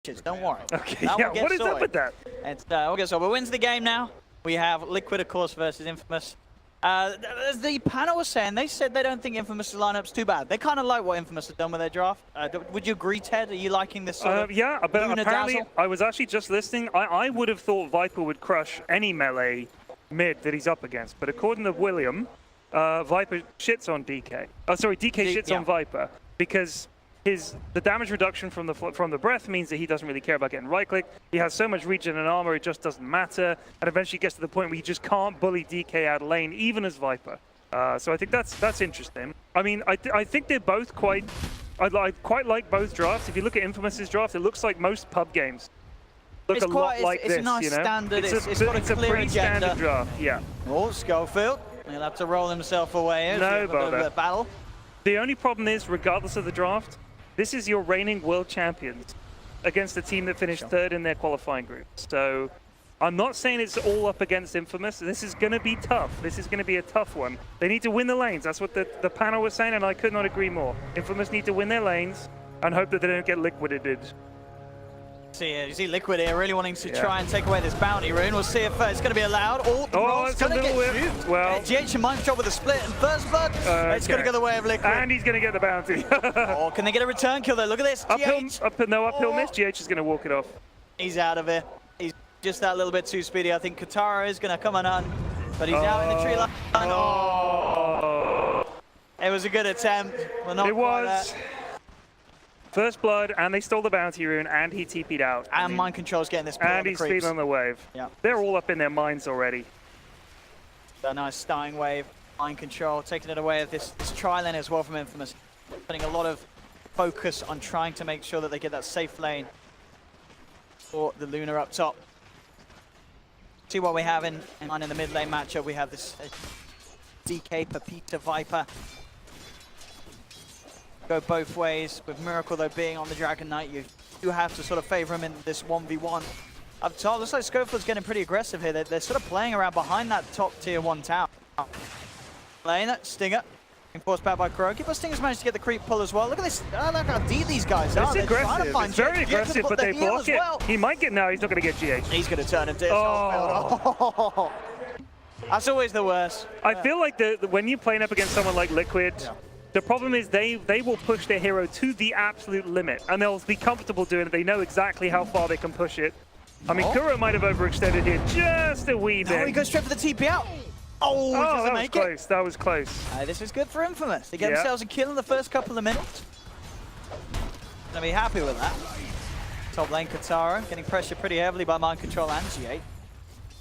Don't worry. Okay, yeah, what is up with that? It's, we'll get sorted. But wins the game now. We have Liquid, of course, versus Infamous. As the panel was saying, they said they don't think Infamous' lineup's too bad. They kind of like what Infamous have done with their draft. Would you agree, Ted? Are you liking this sort of yeah, but Luna apparently, dazzle? I was actually just listening. I would have thought Viper would crush any melee mid that he's up against. But according to William, Viper shits on DK. Oh, sorry, DK shits on Viper because the damage reduction from the breath means that he doesn't really care about getting right-click. He has so much regen and armor, it just doesn't matter. And eventually gets to the point where you just can't bully DK out of lane, even as Viper. So I think that's interesting. I mean, I think they're both quite... I quite like both drafts. If you look at Infamous's draft, it looks like most pub games. Look a lot like this, it's a nice standard. It's got it's a a clear pretty agenda. standard draft, yeah. Oh, Schofield. He'll have to roll himself away. No bother. Battle. The only problem is, regardless of the draft, this is your reigning world champions against a team that finished third in their qualifying group. So I'm not saying it's all up against Infamous. This is going to be tough. This is going to be a tough one. They need to win the lanes. That's what the panel was saying, and I could not agree more. Infamous need to win their lanes and hope that they don't get liquidated. You see Liquid here really wanting to try and take away this bounty rune. We'll see if it's going to be allowed. Oh, it's going to get whip. Well, GH and Mind Control with a split and first blood. It's going to go the way of Liquid. And he's going to get the bounty. Oh, can they get a return kill though? Look at this. Uphill miss. GH is going to walk it off. He's out of it. He's just that little bit too speedy. I think Katara is going to come on, but he's out in the tree line. Oh. It was a good attempt. Well, not it was. First blood, and they stole the bounty rune, and he TP'd out. And Mind Control's getting this. And he's feeding on the wave. Yeah. They're all up in their minds already. A nice starting wave. Mind Control taking it away of this tri-lane as well from Infamous. Putting a lot of focus on trying to make sure that they get that safe lane for the Luna up top. See what we have in the mid lane matchup. We have this DK Pepita Viper. Go both ways, with Miracle though being on the Dragon Knight, you do have to sort of favor him in this 1v1. Up top, looks like Schofield's getting pretty aggressive here. They're sort of playing around behind that top tier 1 tower. Playing that Stinger, enforced back by Kuroki, but Stinger's managed to get the creep pull as well. Look at this, look how deep these guys are. It's aggressive, it's very aggressive, but they block it. Well. He might get, no, he's not going to get GH. He's going to turn him to Schofield. That's always the worst. I feel like when you're playing up against someone like Liquid, the problem is they will push their hero to the absolute limit, and they'll be comfortable doing it. They know exactly how far they can push it. I mean, Kuro might have overextended here just a wee bit. No, he goes straight for the TP out. Oh, that was close. That was close. This is good for Infamous. They get themselves a kill in the first couple of minutes. Gonna be happy with that. Top lane Katara getting pressured pretty heavily by Mind Control and GH.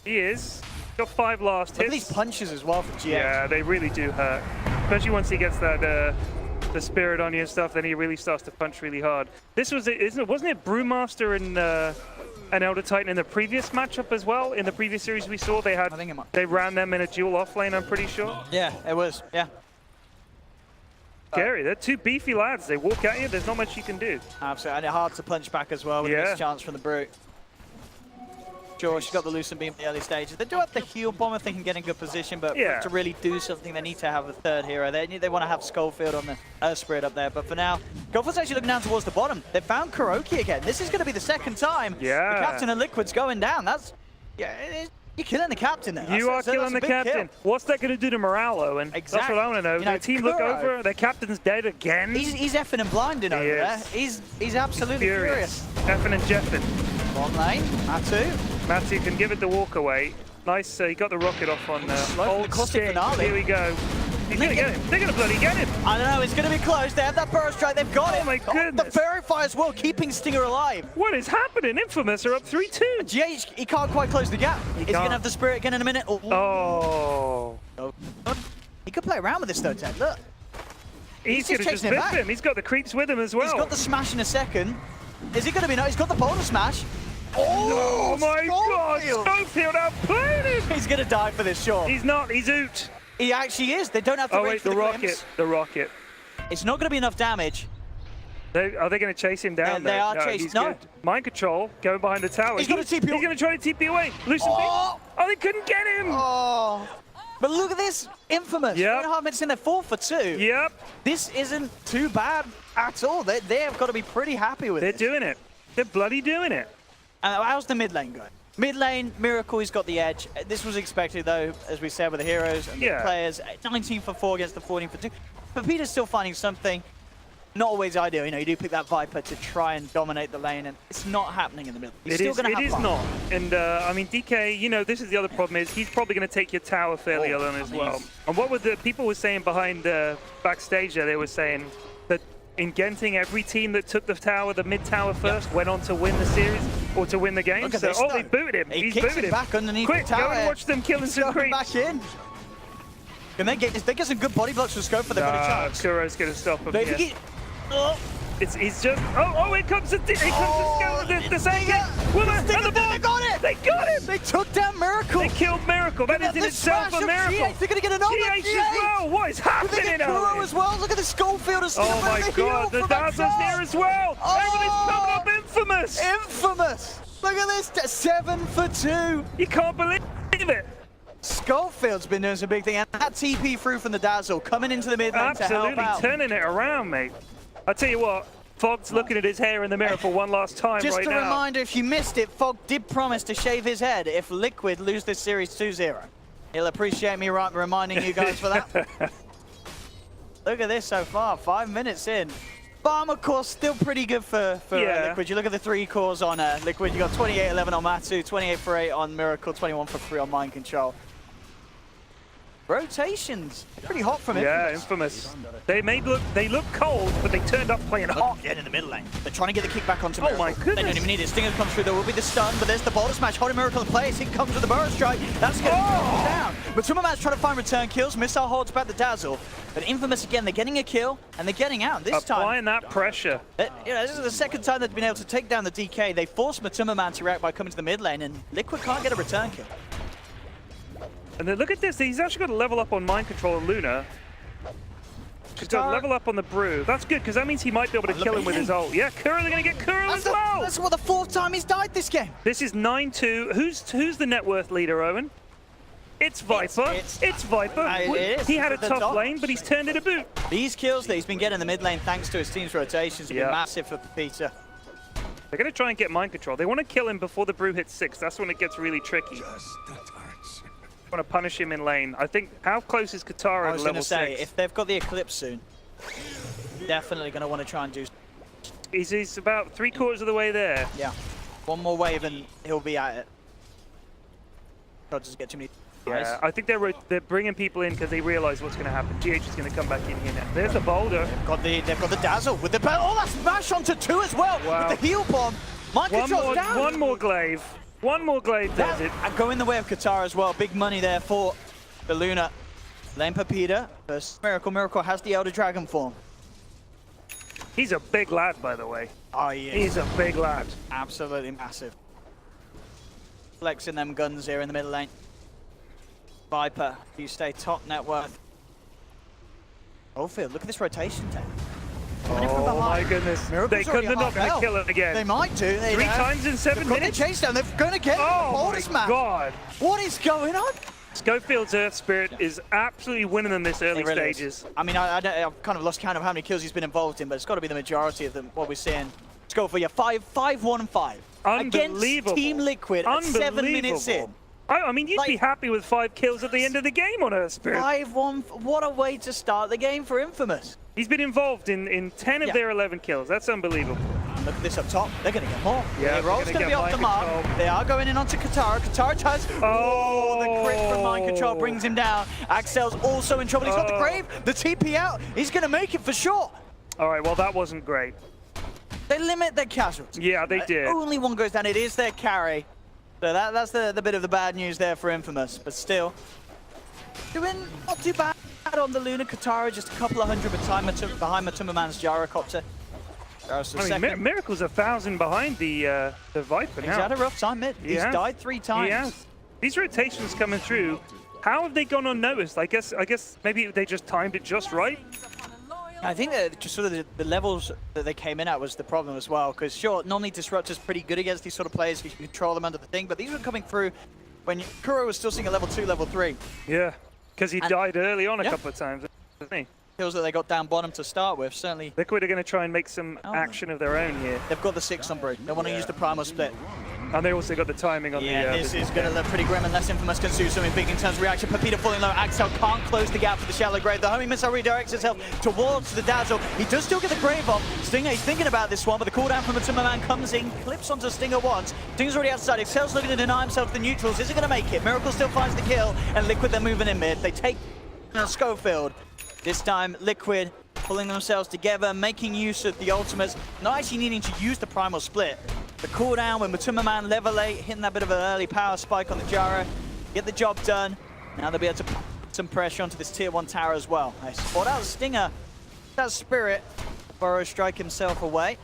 He is. Got 5 last hits. Look at these punches as well from GH. Yeah, they really do hurt. Especially once he gets that the spirit on you and stuff, then he really starts to punch really hard. This was wasn't it Brewmaster and Elder Titan in the previous matchup as well? In the previous series we saw, they ran them in a dual off lane, I'm pretty sure. Yeah, it was. Yeah. Scary. They're 2 beefy lads. They walk at you. There's not much you can do. Absolutely, and it's hard to punch back as well with this chance from the Brute. Sure, she's got the Lucent Beam in the early stages. They do have the heal bomb if they can get in good position, but to really do something, they need to have a third hero. They want to have Schofield on the Earth Spirit up there, but for now, Golf's actually looking down towards the bottom. They found Kuroki again. This is going to be the second time the captain of Liquid's going down. That's, you're killing the captain there. You are killing the captain. What's that going to do to morale, Owen? That's what I want to know. The team look over, their captain's dead again. He's effing and blinding over there. He's absolutely furious. Effing and jeffing. On lane, Matsu can give it the walk away. Nice, he got the rocket off on old Sting. Here we go. He's going to get him. They're going to bloody get him. I don't know, it's going to be close. They have that burrow strike. They've got him. Oh my goodness. The Fairy Fire as well, keeping Stinger alive. What is happening? Infamous are up 3-2. GH, he can't quite close the gap. He's going to have the Spirit again in a minute. Oh. He could play around with this though, Ted. Look. He's going to just whip him. He's got the creeps with him as well. He's got the smash in a second. Is he going to be? No, he's got the boulder smash. Oh my God! Schofield outplayed him! He's going to die for this, sure. He's not. He's out. He actually is. They don't have to wait for the rocket. The rocket. It's not going to be enough damage. Are they going to chase him down? They are chasing. No. Mind Control going behind the tower. He's going to TP. He's going to try to TP away. Lucent Beam. Oh, they couldn't get him. Oh. But look at this. Infamous. 3.5 minutes in, they're 4 for 2. Yep. This isn't too bad at all. They have got to be pretty happy with it. They're doing it. They're bloody doing it. And how's the mid lane going? Mid lane, Miracle, he's got the edge. This was expected, though, as we said, with the heroes and the players. 19 for 4 against the 14 for 2. But Peter's still finding something. Not always ideal. You know, you do pick that Viper to try and dominate the lane, and it's not happening in the middle. He's still going to have It is not. And, I mean, DK, you know, this is the other problem is he's probably going to take your tower fairly alone as well. And what were the people were saying behind backstage there? They were saying that in Genting, every team that took the tower, the mid tower first, went on to win the series or to win the game. Look at So, this, they booted him. He He's kicks booted him him. back underneath Quick, the tower. go and watch them killing some creeps. Back in. Can they get some good body blocks from Scope for the good chance? Kuro's going to stop him. He's just. Oh, here comes the second. Woman and the ball. They got it. They got him. They took down Miracle. They killed Miracle. That is in itself a miracle. They're going to get another GH as well. What is happening? They get Kuro as well. Look at the Schofield. Oh my God, the Dazzle's here as well. Everything's coming up infamous. Infamous. Look at this. 7 for 2. You can't believe it. Schofield's been doing some big thing, and that TP through from the Dazzle coming into the mid lane to help out. Absolutely turning it around, mate. I tell you what, Fog's looking at his hair in the mirror for one last time right now. Just a reminder, if you missed it, Fog did promise to shave his head if Liquid lose this series 2-0. He'll appreciate me reminding you guys for that. Look at this so far, 5 minutes in. Farmer course still pretty good for Liquid. You look at the 3 cores on Liquid. You got 28-11 on Matsu, 28 for 8 on Miracle, 21 for 3 on Mind Control. Rotations, pretty hot from Infamous. Yeah, Infamous. They look cold, but they turned up playing hot. Getting in the middle lane. They're trying to get the kick back onto Oh Miracle. my goodness. They don't even need it. Stinger comes through. There will be the stun, but there's the boulder smash. Holding Miracle in place. It comes with the burrow strike. That's going to go down. But Tumberman's trying to find return kills. Missile holds back the Dazzle. But Infamous again, they're getting a kill and they're getting out. This time, applying that pressure. You know, this is the second time they've been able to take down the DK. They forced Matumberman to react by coming to the mid lane, and Liquid can't get a return kill. And then look at this. He's actually got to level up on Mind Control and Luna. He's got to level up on the Brew. That's good, because that means he might be able to kill him with his ult. Yeah, Kuro, they're going to get Kuro as well. That's what the 4th time he's died this game. This is 9-2. Who's the net worth leader, Owen? It's Viper. It's Viper. He had a tough lane, but he's turned it a boot. These kills that he's been getting in the mid lane thanks to his team's rotations have been massive for Peter. They're going to try and get Mind Control. They want to kill him before the Brew hits 6. That's when it gets really tricky. Want to punish him in lane. I think, how close is Katara to level 6? If they've got the Eclipse soon, definitely going to want to try and do... He's about 3/4 of the way there. Yeah. One more wave and he'll be at it. God, doesn't get too many... Yeah, I think they're bringing people in because they realize what's going to happen. GH is going to come back in here now. There's the boulder. They've got the Dazzle with the... Oh, that's smash onto 2 as well. Wow. With the heal bomb. Mind Control's down. One more glaive. One more glaive does it. And go in the way of Katara as well. Big money there for the Luna. Lane Pepita versus Miracle. Miracle has the Elder Dragon form. He's a big lad, by the way. Oh, yeah. He's a big lad. Absolutely massive. Flexing them guns here in the middle lane. Viper, you stay top net worth. Oldfield, look at this rotation tech. Oh my goodness. Miracle's they're not going to kill it again. They might do. 3 times in 7 minutes. They're chase down. They're going to get oh my God. What is going on? Schofield's Earth Spirit is absolutely winning them this early stages. I mean, I've kind of lost count of how many kills he's been involved in, but it's got to be the majority of them, what we're seeing. Let's go for you. 5-1-5. Unbelievable. Against Team Liquid at 7 minutes in. I mean, you'd be happy with 5 kills at the end of the game on Earth Spirit. 5-1. What a way to start the game for Infamous. He's been involved in 10 of their 11 kills. That's unbelievable. And look at this up top. They're going to get more. Yeah, Roll's going to be off the mark. They are going in onto Katara. Katara tries. Oh, the crit from Mind Control brings him down. Axel's also in trouble. He's got the Grave. The TP out. He's going to make it for sure. All right, well, that wasn't great. They limit their casualties. Yeah, they did. Only one goes down. It is their carry. So that's the bit of the bad news there for Infamous. But still, doing not too bad on the Luna. Katara just a couple of hundred behind Matumberman's gyrocopter. I mean, Miracle's 1,000 behind the Viper now. He's had a rough time mid. He's died 3 times. He has. These rotations coming through, how have they gone unnoticed? I guess maybe they just timed it just right. I think that just sort of the levels that they came in at was the problem as well. Because sure, normally Disruptor's pretty good against these sort of players. You can control them under the thing. But these were coming through when Kuro was still seeing a level 2, level 3. Yeah, because he died early on a couple of times, didn't he? kills that they got down bottom to start with, certainly. Liquid are going to try and make some action of their own here. They've got the 6 on Brew. They want to use the primal split. And they also got the timing on the... Yeah, this is going to look pretty grim unless Infamous can do something big in terms of reaction. Pepita falling low. Axel can't close the gap for the shallow grave. The homing missile redirects itself towards the Dazzle. He does still get the grave off. Stinger, he's thinking about this one, but the cooldown from Matuma Man comes in, clips onto Stinger once. Stinger's already outside. Excel's looking to deny himself the neutrals. Is he going to make it? Miracle still finds the kill, and Liquid, they're moving in mid. They take Schofield. This time, Liquid pulling themselves together, making use of the ultimates, not actually needing to use the primal split. The cooldown with Matuma Man level 8, hitting that bit of an early power spike on the gyro, get the job done. Now they'll be able to put some pressure onto this tier 1 tower as well. They spot out Stinger, that Spirit, Burrow strike himself away.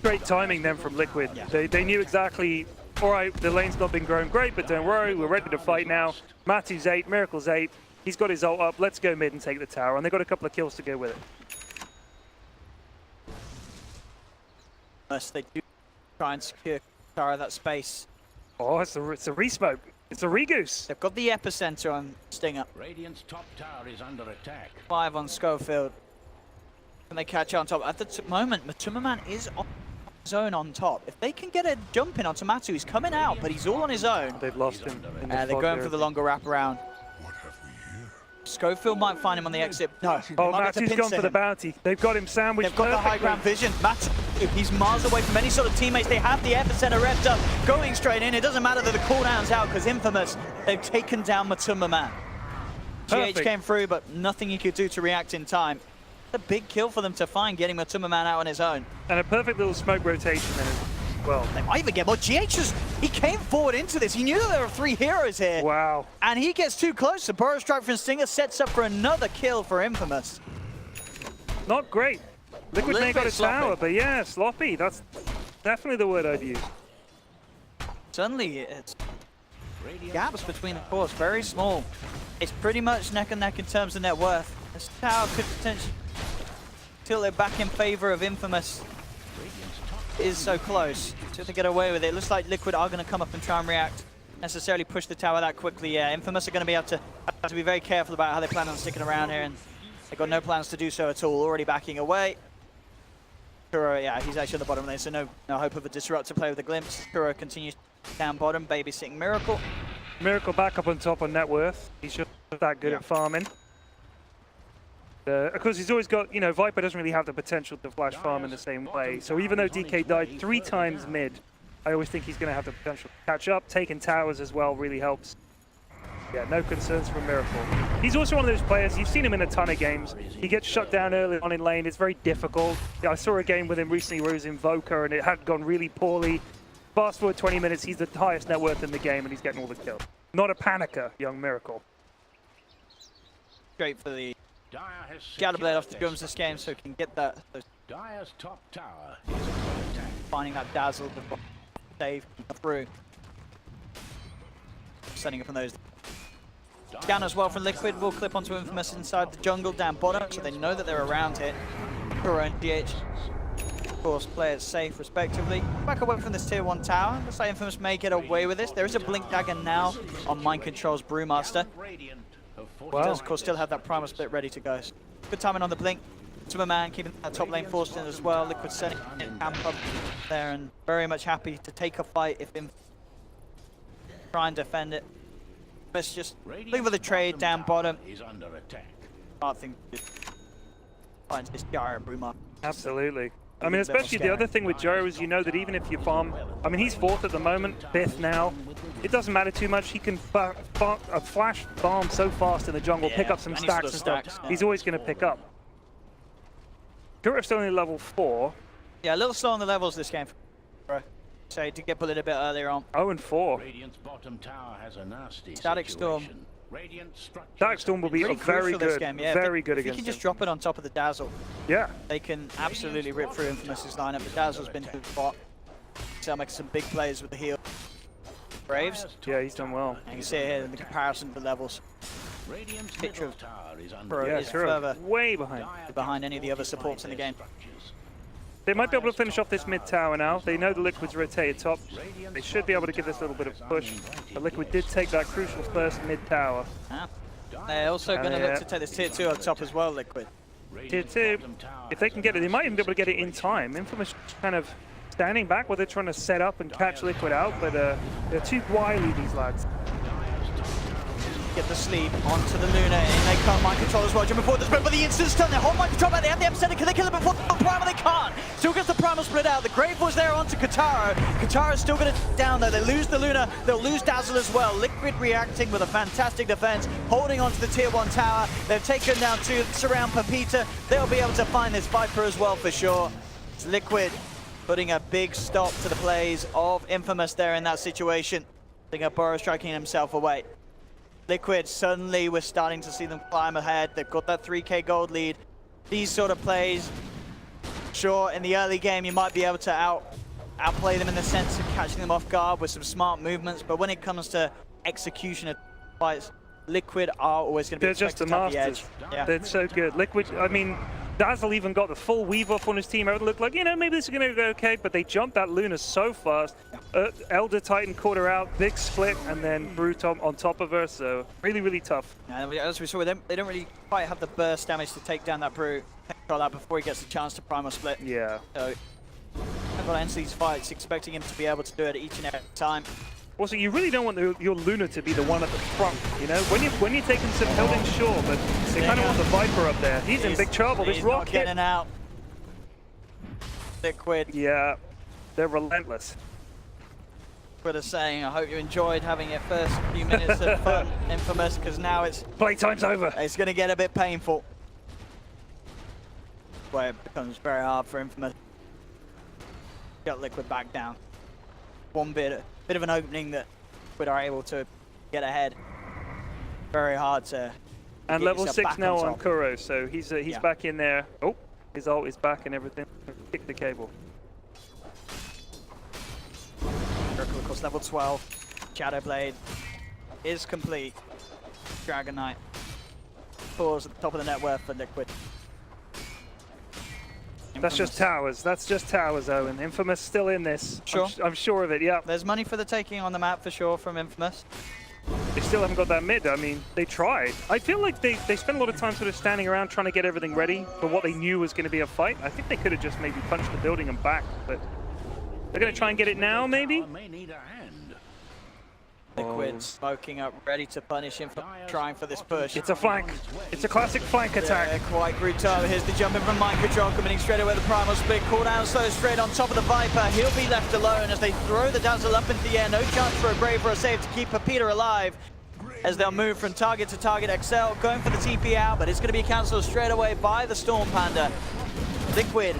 Great timing then from Liquid. Yeah. They knew exactly, all right, the lane's not been growing great, but don't worry, we're ready to fight now. Matthew's 8, Miracle's 8. He's got his ult up, let's go mid and take the tower, and they've got a couple of kills to go with it. Unless they do try and secure tower that space. Oh, it's a re-smoke. It's a re-goose. They've got the epicenter on Stinger. Radiant's top tower is under attack. 5 on Schofield. Can they catch on top? At the moment, Matuma Man is on his own on top. If they can get a jump in onto Matu, he's coming out, but he's all on his own. They've lost him. They're going for the longer wraparound. Schofield might find him on the exit. No. Oh, Matthew's gone for the bounty. They've got him sandwiched. They've got the high ground vision. Matthew, he's miles away from any sort of teammates. They have the epicenter revved up, going straight in. It doesn't matter that the cooldown's out because Infamous, they've taken down Matuma Man. GH came through, but nothing he could do to react in time. A big kill for them to find, getting Matuma Man out on his own. And a perfect little smoke rotation then as well. They might even get more. GH he came forward into this. He knew that there were 3 heroes here. Wow. And he gets too close. The Burrow strike from Stinger sets up for another kill for Infamous. Not great. Liquid may got a tower, but yeah, sloppy. That's definitely the word I'd use. Suddenly, it's gaps between the cores, very small. It's pretty much neck and neck in terms of net worth. This tower could potentially tilt it back in favor of Infamous. Is so close to get away with it. It looks like Liquid are going to come up and try and react. Necessarily push the tower that quickly. Yeah, Infamous are going to be able to be very careful about how they plan on sticking around here, and they've got no plans to do so at all. Already backing away. Kuro, yeah, he's actually on the bottom lane, so no hope of a disrupt to play with the glimpse. Kuro continues down bottom, babysitting Miracle. Miracle back up on top on net worth. He's just that good at farming. Of course, he's always got, you know, Viper doesn't really have the potential to flash farm in the same way. So even though DK died 3 times mid, I always think he's going to have the potential to catch up. Taking towers as well really helps. Yeah, no concerns for Miracle. He's also one of those players, you've seen him in a ton of games. He gets shut down early on in lane, it's very difficult. Yeah, I saw a game with him recently where he was Invoker and it had gone really poorly. Fast forward 20 minutes, he's the highest net worth in the game and he's getting all the kills. Not a panicker, young Miracle. Great for the Shadowblade off the drums this game, so he can get that. Dire's top tower is under attack. Finding that Dazzle before save through. Setting up on those. Scan as well from Liquid will clip onto Infamous inside the jungle down bottom, so they know that they're around here. Kuro and DH, of course, play it safe respectively. Back away from this tier 1 tower. Looks like Infamous may get away with this. There is a Blink Dagger now on Mind Control's Brewmaster. Well, does, of course, still have that primal split ready to go. So good timing on the blink. Man keeping that top lane forced in as well. Liquid setting camp up there and very much happy to take a fight if him try and defend it. Let's just leave with the trade down bottom. I think finds this Gyro Bruma. Absolutely. I mean, especially the other thing with Gyro is you know that even if you farm, I mean, he's 4th at the moment, 5th now. It doesn't matter too much. He can flash farm so fast in the jungle, pick up some stacks and stuff. Yeah. He's always going to pick up. Kuro's still only level 4. Yeah, a little slow on the levels this game. So he did get bullied a bit earlier on. 0-4. Static Storm. Static Storm will be very good. Game. Yeah, very good against him. If you can just drop it on top of the Dazzle, yeah, they can absolutely rip through Infamous's lineup. The Dazzle's been a good spot. So making some big plays with the heal. Braves. Yeah, he's done well. And you can see it here in the comparison of the levels. Picture of Pro is Kuro further way behind any of the other supports in the game. They might be able to finish off this mid tower now. They know the Liquid's rotated top. They should be able to give this a little bit of push. But Liquid did take that crucial first mid tower. Ah. They're also going to look to take this tier 2 up top as well, Liquid. Tier 2, if they can get it, they might even be able to get it in time. Infamous kind of standing back while they're trying to set up and catch Liquid out, but they're too wily, these lads. Get the sleep onto the Luna, and they can't mind control as well. Jumping forward, but the instant stun, they hold mind control back, they have the epicenter, can they kill it before the primal? They can't! Still gets the primal split out, the Grave was there onto Kataro. Katara's still gonna down though, they lose the Luna, they'll lose Dazzle as well. Liquid reacting with a fantastic defense, holding onto the tier 1 tower. They've taken down 2, surround Pepita. They'll be able to find this Viper as well for sure. It's Liquid putting a big stop to the plays of Infamous there in that situation. I think Burrow striking himself away. Liquid, suddenly we're starting to see them climb ahead. They've got that 3k gold lead. These sort of plays, sure, in the early game you might be able to outplay them in the sense of catching them off guard with some smart movements, but when it comes to execution of fights, Liquid are always going to be expected to have the edge. Yeah. They're so good. Liquid, I mean, Dazzle even got the full weave off on his team. It looked like, you know, maybe this is going to go okay, but they jumped that Luna so fast. Elder Titan caught her out, big split, and then Brute on top of her, so really, really tough. Yeah, as we saw with them, they don't really quite have the burst damage to take down that Brute, control that before he gets a chance to primal split. Yeah. So, I've got to enter these fights expecting him to be able to do it each and every time. Also, you really don't want your Luna to be the one at the front, you know? When you're taking some building, sure, but they kind of want the Viper up there. He's in big trouble. This rocket. He's not getting out. Liquid. Yeah, they're relentless. Liquid is saying, I hope you enjoyed having your first few minutes of fun, Infamous, because now it's... Playtime's over. It's going to get a bit painful. Where it becomes very hard for Infamous. Got Liquid back down. One bit of an opening that Liquid are able to get ahead. Very hard to. And level 6 now on Kuro, so he's back in there. Oh, his ult is back and everything. Kick the cable. Miracle, of course, level 12. Shadow Blade is complete. Dragon Knight. Pause at the top of the net worth for Liquid. That's just towers. That's just towers, Owen. Infamous still in this. Sure. I'm sure of it, yeah. There's money for the taking on the map for sure from Infamous. They still haven't got that mid. I mean, they tried. I feel like they spent a lot of time sort of standing around trying to get everything ready for what they knew was going to be a fight. I think they could have just maybe punched the building and back, but they're going to try and get it now, maybe? Liquid smoking up, ready to punish him for trying for this push. It's a flank. It's a classic flank attack. Yeah, quite brutal. Here's the jump in from Mind Control, coming straight away the primal split. Call down so straight on top of the Viper. He'll be left alone as they throw the Dazzle up into the air. No chance for a Grave or a save to keep Pepita alive as they'll move from target to target. XL going for the TP out, but it's going to be cancelled straight away by the Storm Panda. Liquid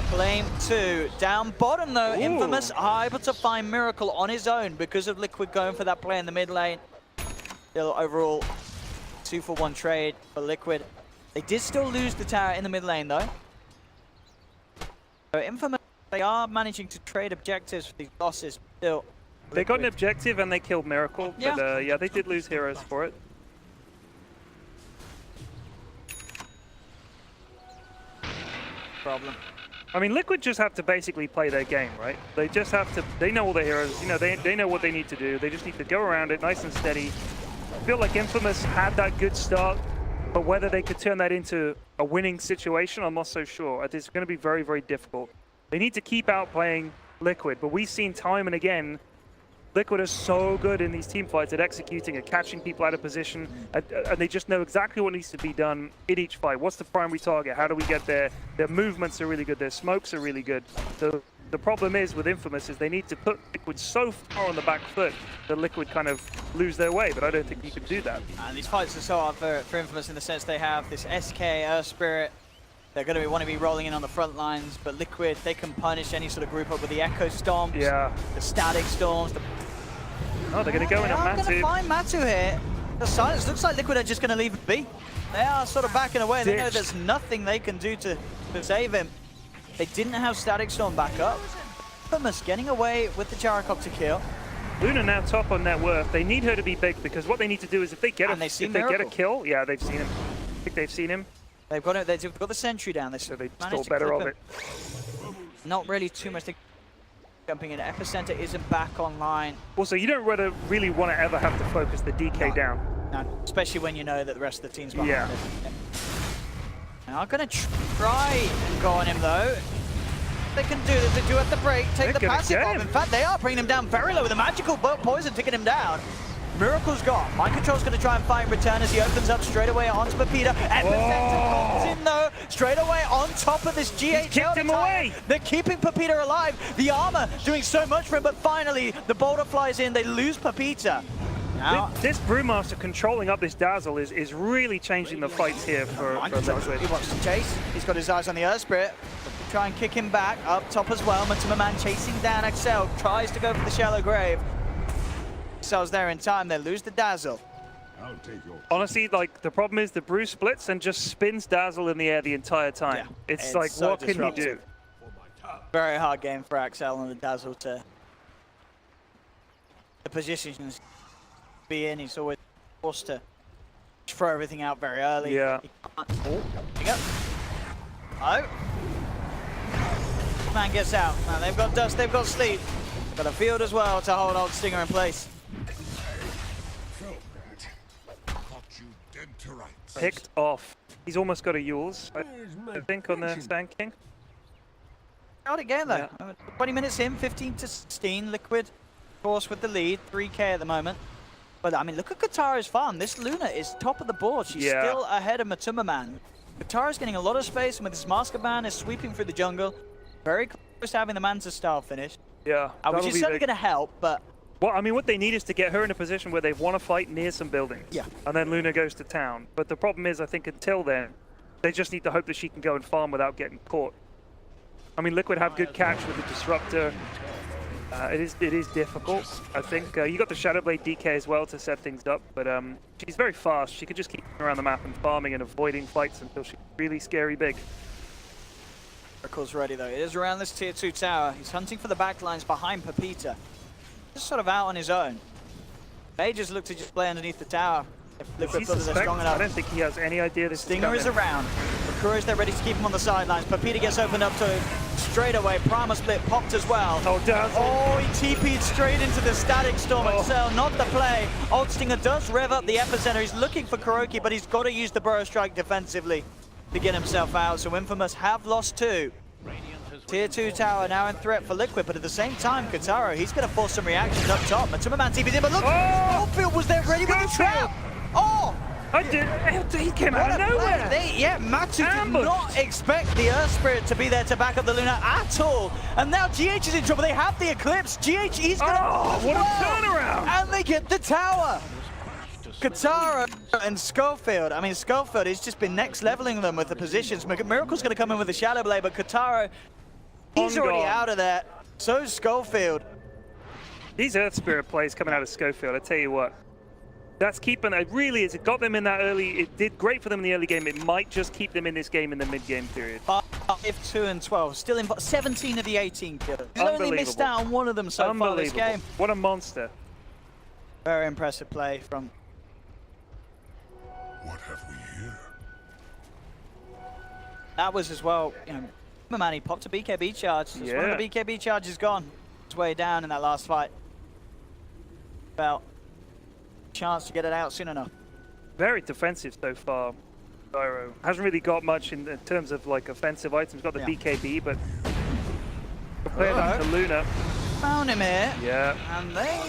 claim 2. Down bottom though, Ooh. Infamous are able to find Miracle on his own because of Liquid going for that play in the mid lane. Still overall 2-for-1 trade for Liquid. They did still lose the tower in the mid lane though. So Infamous, they are managing to trade objectives for these losses still. They got an objective and they killed Miracle, but yeah, they did lose heroes for it. Problem. I mean, Liquid just have to basically play their game, right? They just have to, they know all their heroes, you know, they know what they need to do. They just need to go around it nice and steady. I feel like Infamous had that good start, but whether they could turn that into a winning situation, I'm not so sure. It's going to be very, very difficult. They need to keep outplaying Liquid, but we've seen time and again, Liquid is so good in these team fights at executing, at catching people out of position, and they just know exactly what needs to be done in each fight. What's the primary target? How do we get there? Their movements are really good. Their smokes are really good. So the problem is with Infamous is they need to put Liquid so far on the back foot that Liquid kind of lose their way, but I don't think you can do that. And these fights are so hard for Infamous in the sense they have this SK, Earth Spirit. They're going to want to be rolling in on the front lines, but Liquid, they can punish any sort of group up with the Echo Stomps, the Static Storms, Oh, they're going to go in on Matu. They're going to find Matu here. The silence looks like Liquid are just going to leave it be. They are sort of backing away. They know there's nothing they can do to save him. They didn't have Static Storm back up. Infamous getting away with the Gyrocopter kill. Luna now top on net worth. They need her to be big because what they need to do is if they get a kill, yeah, they've seen him. I think they've seen him. They've got the sentry down. So they stole better of it. Not really too much. Jumping in, Epicenter isn't back online. Also, you don't really want to ever have to focus the DK down. especially when you know that the rest of the team's behind Yeah. it. Now I'm going to try and go on him, though. They can do this. They do have to break, take the They're gonna passive get off. him. In fact, they are bringing him down very low with a magical poison, taking him down. Miracle's gone. Mind Control's going to try and fight in return as he opens up straight away onto Pepita. And comes in, though, straight away on top of this GH. Kicked him away. They're keeping Pepita alive. The armor doing so much for him, but finally the boulder flies in. They lose Pepita. Now, This Brewmaster controlling up this Dazzle is really changing the fights here for Liquid. he wants to chase. He's got his eyes on the Earth Spirit. Try and kick him back up top as well. Matuma Man chasing down Axel. Tries to go for the shallow grave. Axel's there in time. They lose the Dazzle. Honestly, like, the problem is the Brew splits and just spins Dazzle in the air the entire time. Yeah, It's like, so what can you do? disruptive. Very hard game for Axel and the Dazzle to the positions be in. He's always forced to throw everything out very early. Yeah. He can't. Oh, pick up. Oh. Man gets out. Man, they've got dust, they've got sleep. Got a field as well to hold old Stinger in place. Picked off. He's almost got a Yules, I think, on the Sand King. Held it game though. Yeah. 20 minutes in, 15 to 16. Liquid, of course, with the lead. 3K at the moment. But I mean, look at Katara's farm. This Luna is top of the board. She's still ahead of Matuma Man. Katara's getting a lot of space, and with his Masker Man is sweeping through the jungle. Very close to having the Manta style finish. Yeah. Which is certainly going to help, but well, I mean, what they need is to get her in a position where they want to fight near some buildings. Yeah. And then Luna goes to town. But the problem is, I think until then, they just need to hope that she can go and farm without getting caught. I mean, Liquid have good catch with the Disruptor. It is difficult, I think. You got the Shadowblade DK as well to set things up, but she's very fast. She could just keep around the map and farming and avoiding fights until she's really scary big. Miracle's ready though. It is around this tier 2 tower. He's hunting for the backlines behind Pepita. Just sort of out on his own. May just look to just play underneath the tower. If Liquid feel that they're strong enough. I don't think he has any idea this Stinger is around. Rakuro's there ready to keep him on the sidelines. Pepita gets opened up to straight away. Primal Split popped as well. Oh, Dazzle. Oh, he TP'd straight into the Static Storm. Axel, not the play. Old Stinger does rev up the epicenter. He's looking for Kuroki, but he's got to use the Burrow Strike defensively to get himself out. So Infamous have lost 2. Tier 2 tower now in threat for Liquid, but at the same time, Kataro, he's going to force some reactions up top. Matuma Man TP'd in, but look, Schofield was there ready with the trap. Oh! He came out of nowhere! Matsu did not expect the Earth Spirit to be there to back up the Luna at all. And now GH is in trouble. They have the Eclipse. GH is going to... Oh, what a turnaround! And they get the tower. Katara and Schofield. I mean, Schofield has just been next leveling them with the positions. Miracle's going to come in with the Shadow Blade, but Katara, he's already out of that. So is Schofield. These Earth Spirit plays coming out of Schofield, I tell you what. That's keeping, it really is. It got them in that early, it did great for them in the early game. It might just keep them in this game in the mid-game period. 5, 2, and 12. Still in 17 of the 18 kills. He's only missed out on one of them so far this game. What a monster. Very impressive play from... What have we here? That was as well, you know, man, he popped a BKB charge. Just one of the BKB charges gone. It's way down in that last fight. Well, chance to get it out soon enough. Very defensive so far. Gyro hasn't really got much in terms of like offensive items. Got the BKB, but compared to Luna. Found him here. Yeah. And they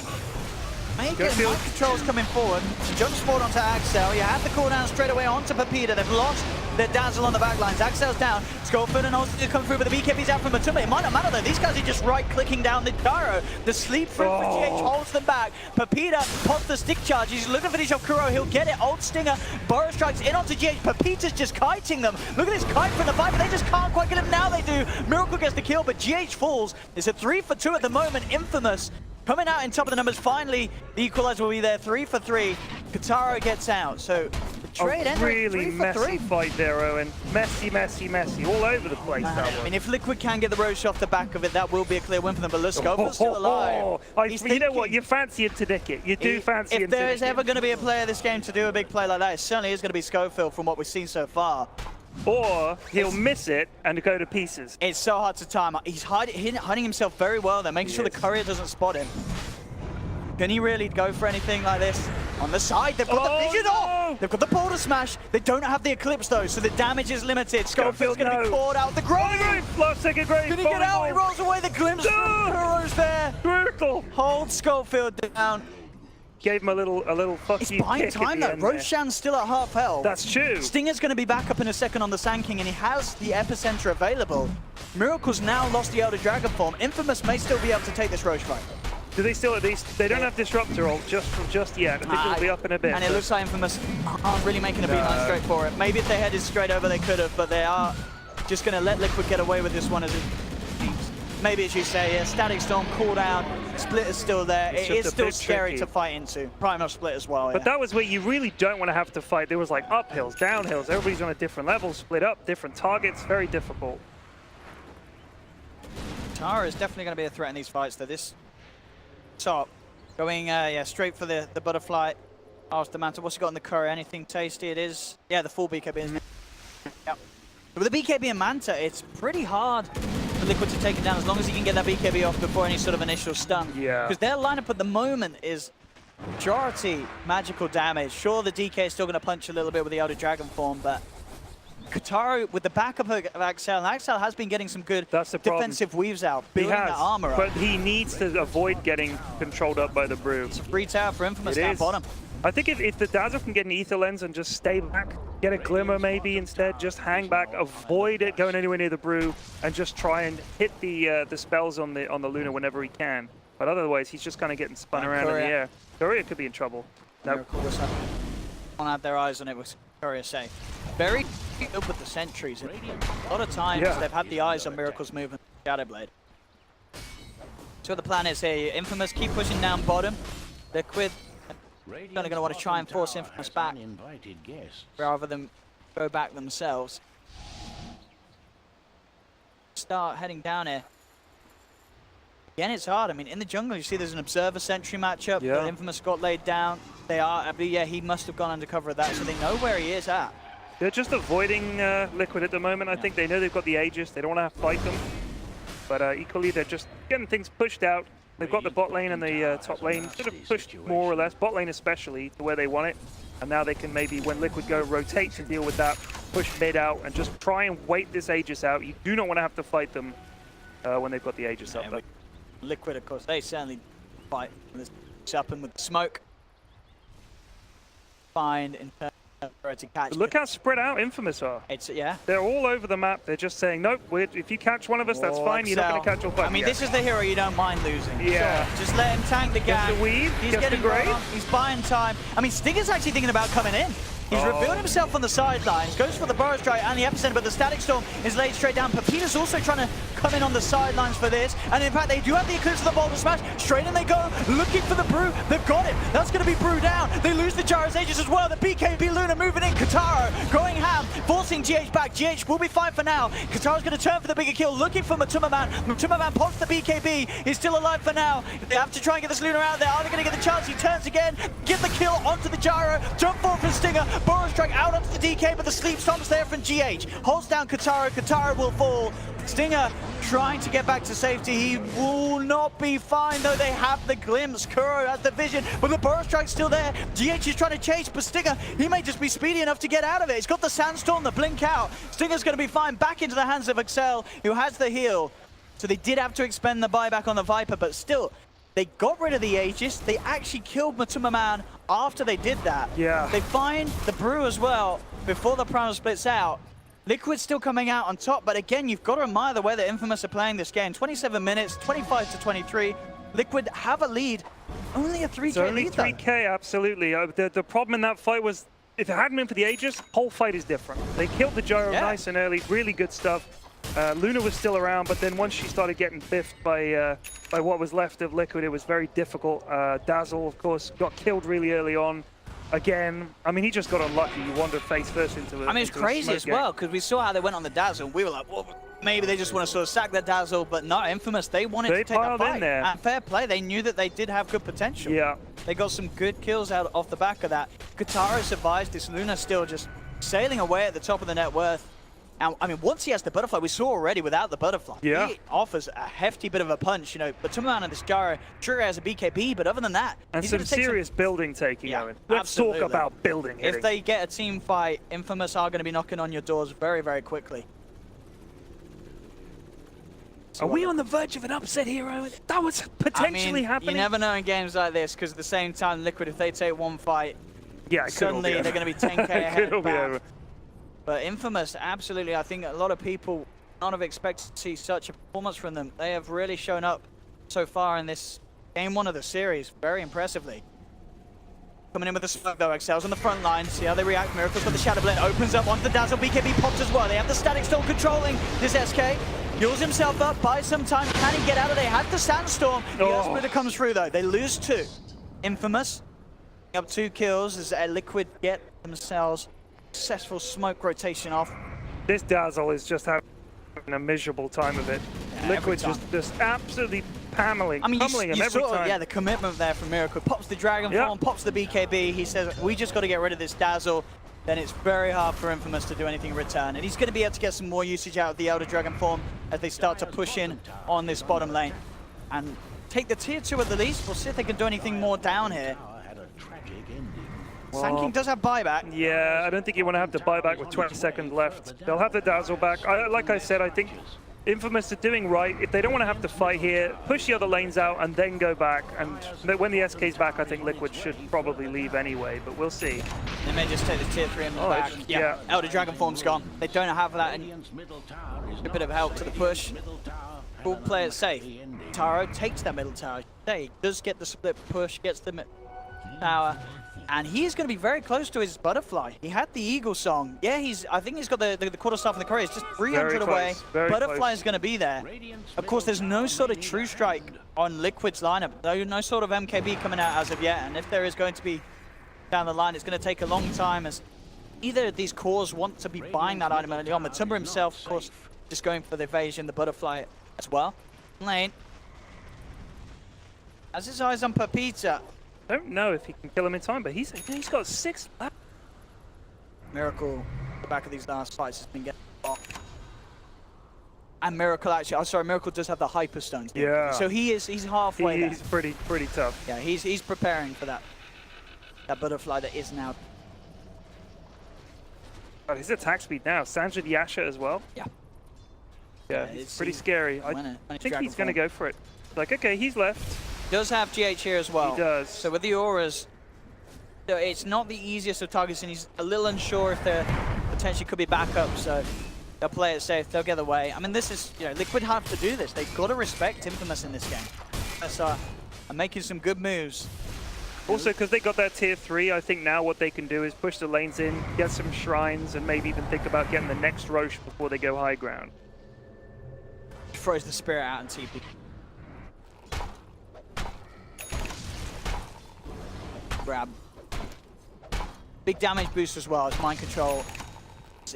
make it. Mind Control's coming forward. Jumps forward onto Axel. You have the cooldown straight away onto Pepita. They've lost their Dazzle on the backlines. Axel's down. Schofield and Olsen come through, but the BKB's out from Matuma. It might not matter though. These guys are just right-clicking down the gyro. The sleep fruit for GH holds them back. Pepita pops the stick charge. He's looking for the Kuro. He'll get it. Old Stinger. Burrow strikes in onto GH. Pepita's just kiting them. Look at this kite from the fight, but they just can't quite get him. Now they do. Miracle gets the kill, but GH falls. It's a 3 for 2 at the moment. Infamous coming out in top of the numbers. Finally, the equalizer will be there. 3 for 3. Kataro gets out. So the trade ended. Really messy fight there, Owen. Messy, messy, messy. All over the place, that one. I mean, if Liquid can get the Roche off the back of it, that will be a clear win for them. But Scofield still alive. You know what? You fancy him to nick it. You do fancy him to nick it. If there is ever going to be a player this game to do a big play like that, it certainly is going to be Schofield from what we've seen so far. Or he'll miss it and go to pieces. It's so hard to time. He's hiding himself very well there, making sure the courier doesn't spot him. Can he really go for anything like this? On the side, they've got the vision off. They've got the border smash. They don't have the eclipse though, so the damage is limited. Schofield's going to be caught out. The grave. Last second grave. Did he get out? He rolls away. The glimpse from Kuro's there. Brutal. Holds Schofield down. Gave him a little fuck you. He's buying time though. Roshan's still at half health. That's true. Stinger's going to be back up in a second on the Sand King, and he has the epicenter available. Miracle's now lost the Elder Dragon form. Infamous may still be able to take this Roche fight. Do they still at least? They don't have Disruptor ult just yet. I think it'll be up in a bit. And it looks like Infamous aren't really making a beeline straight for it. Maybe if they headed straight over, they could have, but they are just going to let Liquid get away with this one as it seems. Maybe as you say, Static Storm cooldown, Split is still there. It is still scary tricky to fight into. Primal Split as well. But that was where you really don't want to have to fight. There was like uphills, downhills. Everybody's on a different level, split up, different targets. Very difficult. Tara is definitely going to be a threat in these fights, though. This top going straight for the butterfly. Ask the Manta, what's he got in the curry? Anything tasty? It is, yeah, the full BKB, isn't it? Yep. But with the BKB and Manta, it's pretty hard for Liquid to take it down as long as he can get that BKB off before any sort of initial stun. Yeah. Because their lineup at the moment is majority magical damage. Sure, the DK is still going to punch a little bit with the Elder Dragon form, but Kataru with the backup of Axel, and Axel has been getting some good defensive weaves out, building that armor up. But he needs to avoid getting controlled up by the Brew. It's a free tower for Infamous down bottom. I think if the Dazzle can get an Ether Lens and just stay back, get a Glimmer maybe instead, just hang back, avoid it going anywhere near the Brew, and just try and hit the spells on the Luna whenever he can. But otherwise, he's just kind of getting spun around in the air. Courier could be in trouble. Miracle was up. Don't have their eyes on it, was Courier safe. Very good with the sentries. A lot of times they've had the eyes on Miracle's movement. Shadowblade. So the plan is here. Infamous keep pushing down bottom. Liquid going to want to try and force Infamous back rather than go back themselves. Start heading down here. Again, it's hard. I mean, in the jungle, you see there's an Observer Sentry matchup. Yeah. Infamous got laid down. They are, he must have gone undercover of that, so they know where he is at. They're just avoiding Liquid at the moment. I think they know they've got the Aegis. They don't want to have to fight them. But equally, they're just getting things pushed out. They've got the bot lane and the top lane sort of pushed more or less, bot lane especially, to where they want it. And now they can maybe, when Liquid go, rotate to deal with that, push mid out, and just try and wait this Aegis out. You do not want to have to fight them when they've got the Aegis up. But Liquid, of course, they certainly fight with this up and with the smoke. Find in terms of to catch. Look how spread out Infamous are. It's They're all over the map. They're just saying, nope, if you catch one of us, that's fine. You're not going to catch all five. I mean, this is the hero you don't mind losing. Yeah. Sure. Just let him tank the gang. Gets the weave, he's gets getting the grave. He's buying time. I mean, Stinger's actually thinking about coming in. He's revealed himself on the sidelines, goes for the Burrow Strike and the Epicenter, but the Static Storm is laid straight down. Papina's also trying to come in on the sidelines for this, and in fact, they do have the Eclipse of the Boulder Smash. Straight in they go, looking for the Brew. They've got it. That's going to be Brew down. They lose the Gyro's Aegis as well. The BKB Luna moving in. Katara going ham, forcing GH back. GH will be fine for now. Katara's going to turn for the bigger kill, looking for Matuma Man. Matuma Man pops the BKB. He's still alive for now. They have to try and get this Luna out there. Are they going to get the chance? He turns again, get the kill onto the Gyro. Jump forward from Stinger. Burrow Strike out onto the DK, but the sleep stomp's there from GH. Holds down Katara. Katara will fall. Stinger trying to get back to safety. He will not be fine, though. They have the glimpse. Kuro has the vision, but the Burrow Strike's still there. GH is trying to chase, but Stinger, he may just be speedy enough to get out of it. He's got the Sandstorm, the blink out. Stinger's going to be fine. Back into the hands of Excel, who has the heal. So they did have to expend the buyback on the Viper, but still, they got rid of the Aegis. They actually killed Matuma Man after they did that. Yeah. They find the Brew as well before the Primal splits out. Liquid's still coming out on top, but again, you've got to admire the way that Infamous are playing this game. 27 minutes, 25 to 23. Liquid have a lead. Only a 3K it's only lead, 3K, absolutely. The problem in that fight was, if it hadn't been for the Aegis, whole fight is different. They killed the Gyro nice and early, really good stuff. Luna was still around, but then once she started getting biffed by what was left of Liquid, it was very difficult. Dazzle, of course, got killed really early on. Again, I mean, he just got unlucky. He wandered face first into a it's crazy as well, because we saw how they went on the Dazzle. We were like, well, maybe they just want to sort of sack that Dazzle, but no, Infamous, they wanted to take that fight. And fair play, they knew that they did have good potential. Yeah. They got some good kills out off the back of that. Katara survives. This Luna still just sailing away at the top of the net worth. And I mean, once he has the butterfly, we saw already without the butterfly, yeah, he offers a hefty bit of a punch, you know. But somehow on this gyro, sure has a BKB, but other than that, and some serious building taking. Yeah, Owen. Let's talk about building. If they get a team fight, Infamous are going to be knocking on your doors very, very quickly. Are we on the verge of an upset here, Owen? That was potentially happening. You never know in games like this, because at the same time, Liquid, if they take one fight, yeah, suddenly they're going to be 10k ahead of back. But Infamous, absolutely, I think a lot of people not have expected to see such a performance from them. They have really shown up so far in this game 1 of the series, very impressively. Coming in with the smoke though, Excel's on the front line, see how they react. Miracle's got the Shadow Blade, opens up onto the Dazzle, BKB pops as well. They have the Static still controlling this SK. Heals himself up, buys some time, can he get out of there? Had the Sandstorm, the Splitter comes through though. They lose 2. Infamous, up 2 kills as Liquid get themselves successful smoke rotation off. This Dazzle is just having a miserable time of it. Yeah, Liquid just absolutely pummeling him every time. Yeah, the commitment there from Miracle. Pops the Dragon Form, pops the BKB. He says, we just got to get rid of this Dazzle. Then it's very hard for Infamous to do anything in return. And he's going to be able to get some more usage out of the Elder Dragon Form as they start to push in on this bottom lane. And take the tier 2 at the least. We'll see if they can do anything more down here. Sand King does have buyback. Yeah, I don't think you want to have to buy back with 20 seconds left. They'll have the Dazzle back. Like I said, I think Infamous are doing right. If they don't want to have to fight here, push the other lanes out and then go back. And when the SK's back, I think Liquid should probably leave anyway, but we'll see. They may just take the tier 3 in the back. Yeah, Elder Dragon Form's gone. They don't have that. And a bit of help to the push. We'll play it safe. Taro takes that middle tower. He does get the split push, gets the tower. And he's going to be very close to his butterfly. He had the Eagle song. Yeah, I think he's got the quarterstaff and the courier. It's just 300 away. Butterfly is going to be there. Of course, there's no sort of true strike on Liquid's lineup. No sort of MKB coming out as of yet. And if there is going to be down the line, it's going to take a long time as either of these cores want to be buying that item early on. Matumba himself, of course, just going for the evasion, the butterfly as well. Lane has his eyes on Pepita. Don't know if he can kill him in time, but he's got 6 left. Miracle, the back of these last fights has been getting off. And Miracle actually, Miracle does have the Hyper Stones. Yeah. So he's halfway there. He's pretty tough. Yeah, he's preparing for that butterfly that is now. But his attack speed now, Sanja the Asher as well. Yeah. Yeah, it's pretty scary. I think he's going to go for it. Like, okay, he's left. Does have GH here as well. He does. So with the auras, it's not the easiest of targets, and he's a little unsure if there potentially could be backup. So they'll play it safe. They'll get away. I mean, this is, Liquid have to do this. They've got to respect Infamous in this game. So I'm making some good moves. Also, because they got that tier 3, I think now what they can do is push the lanes in, get some shrines, and maybe even think about getting the next Roche before they go high ground. Throws the spirit out and TP. Grab. Big damage boost as well as mind control.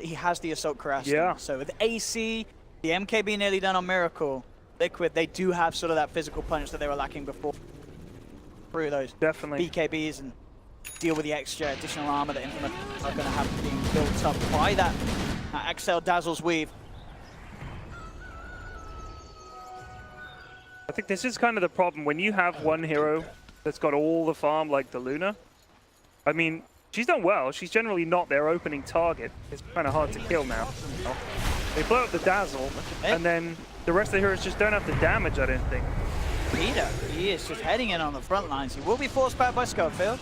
He has the assault crash. Yeah. So with AC, the MKB nearly done on Miracle. Liquid, they do have sort of that physical punch that they were lacking before. Through those BKBs and deal with the extra additional armor that Infamous are going to have being built up by that Excel Dazzle's Weave. I think this is kind of the problem when you have one hero that's got all the farm like the Luna. I mean, she's done well. She's generally not their opening target. It's kind of hard to kill now. They blow up the Dazzle, and then the rest of the heroes just don't have the damage, I don't think. Peter, he is just heading in on the front lines. He will be forced back by Schofield.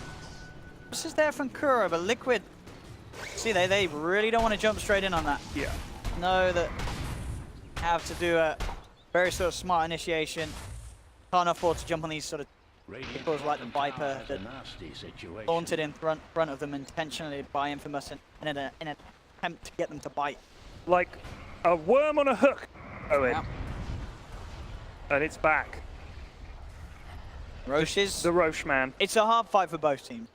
This is there from Kuro, but Liquid, see, they really don't want to jump straight in on that. Yeah. Know that have to do a very sort of smart initiation. Can't afford to jump on these sort of vehicles like the Viper that haunted in front of them intentionally by Infamous in an attempt to get them to bite. Like a worm on a hook, Owen. Yeah. And it's back. Roche's the Roche man. It's a hard fight for both teams.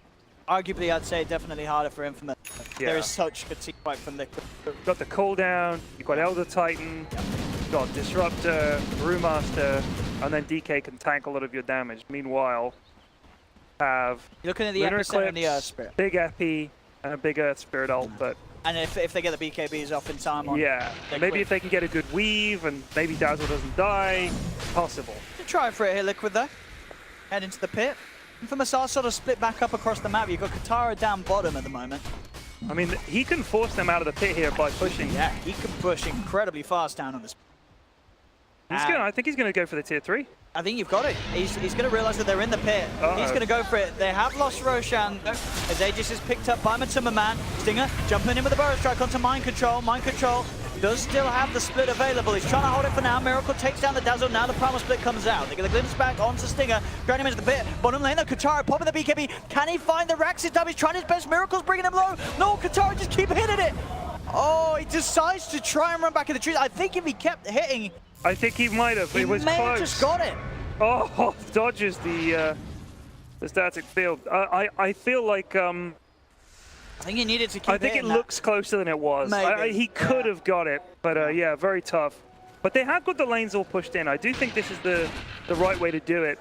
Arguably, I'd say definitely harder for Infamous. Yeah. There is such good team fight from Liquid. You've got the cooldown, you've got Elder Titan, you've got Disruptor, Brewmaster, and then DK can tank a lot of your damage. Meanwhile, have you're looking at the Lunar Epicenter Eclipse, and the Earth Spirit. Big Epi, and a big Earth Spirit ult, but And if they get the BKBs off in time on... Yeah, maybe if they can get a good weave and maybe Dazzle doesn't die, possible. Try for it here, Liquid, though. Head into the pit. Infamous are sort of split back up across the map. You've got Katara down bottom at the moment. I mean, he can force them out of the pit here by pushing. Yeah, he can push incredibly fast down on this. I think he's going to go for the tier 3. I think you've got it. He's going to realize that they're in the pit. He's going to go for it. They have lost Roshan, as Aegis is picked up by Matuma Man. Stinger jumping in with a burrow strike onto Mind Control. Mind Control does still have the split available. He's trying to hold it for now. Miracle takes down the Dazzle. Now the primal split comes out. They get the glimpse back onto Stinger. Driving him into the pit. Bottom lane though, Katara popping the BKB. Can he find the racks this time? He's trying his best. Miracle's bringing him low. No, Katara just keep hitting it. Oh, he decides to try and run back in the trees. I think if he kept hitting... I think he might have. It was close. He may have just got it. Oh, dodges the static field. I feel like I think he needed to keep. I think it looks closer than it was. He could have got it, but yeah, very tough. But they have got the lanes all pushed in. I do think this is the right way to do it.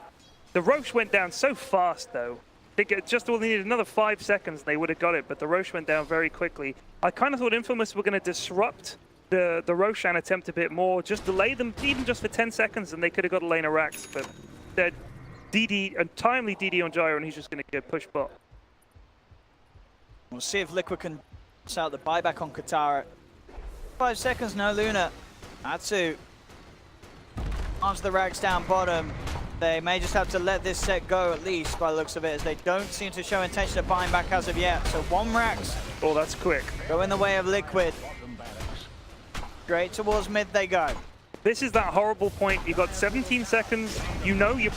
The Roche went down so fast, though. I think it just only needed another 5 seconds. They would have got it, but the Roche went down very quickly. I kind of thought Infamous were going to disrupt the Roshan attempt a bit more, just delay them even just for 10 seconds, and they could have got a lane of racks, but they're timely DD on Gyro, and he's just going to get push bot. We'll see if Liquid can out the buyback on Katara. 5 seconds, no Luna. Atsu arms the racks down bottom. They may just have to let this set go at least by the looks of it, as they don't seem to show intention of buying back as of yet. So 1 racks. Oh, that's quick. Go in the way of Liquid. Straight towards mid they go. This is that horrible point. You got 17 seconds. You know you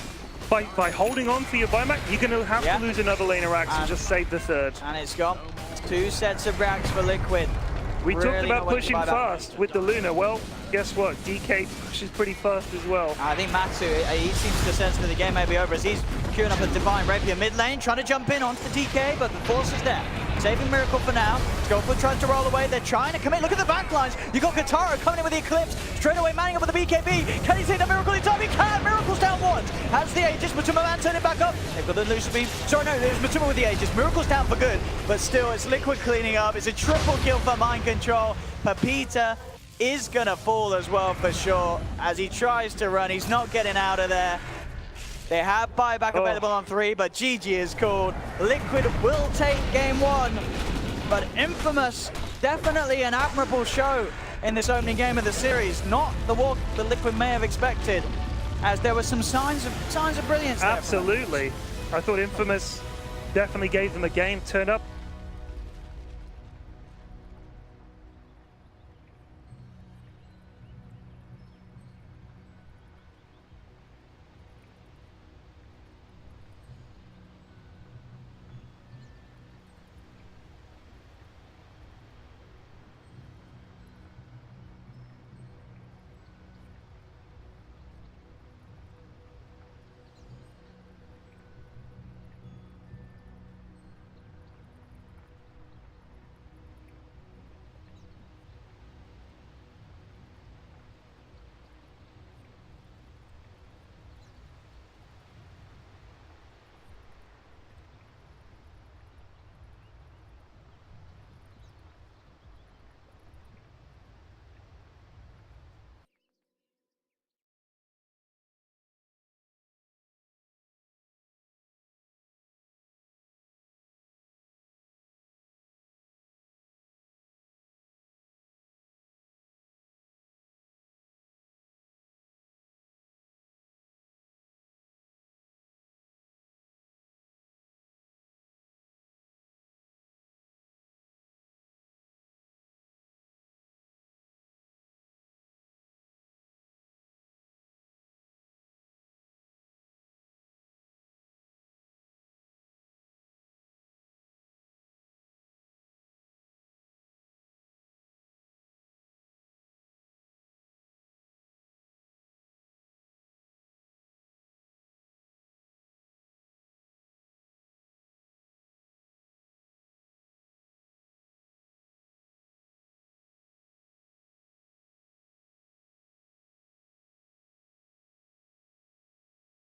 by holding on for your buyback, you're going to have to lose another lane of racks and just save the third. And it's gone. 2 sets of racks for Liquid. We talked about pushing fast with the Luna. Well, guess what? DK pushes pretty fast as well. I think Matsu, he seems to sense that the game may be over as he's queuing up a Divine Rapier mid lane, trying to jump in onto the DK, but the force is there. Saving Miracle for now. Goldfoot tries to roll away. They're trying to commit. Look at the backlines. You got Katara coming in with the Eclipse. Straight away manning up with the BKB. Can he take the Miracle in time? He can. Miracle's down once. Has the Aegis. Matuma Man turn it back up. They've got the Lucid Beam. Sorry, no, there's Matuma with the Aegis. Miracle's down for good. But still, it's Liquid cleaning up. It's a triple kill for Mind Control. Pepita is going to fall as well for sure. As he tries to run, he's not getting out of there. They have buyback available on 3, but GG is called. Liquid will take game 1. But Infamous, definitely an admirable show in this opening game of the series. Not the walk that Liquid may have expected, as there were some signs of brilliance there. Absolutely. I thought Infamous definitely gave them a game, turned up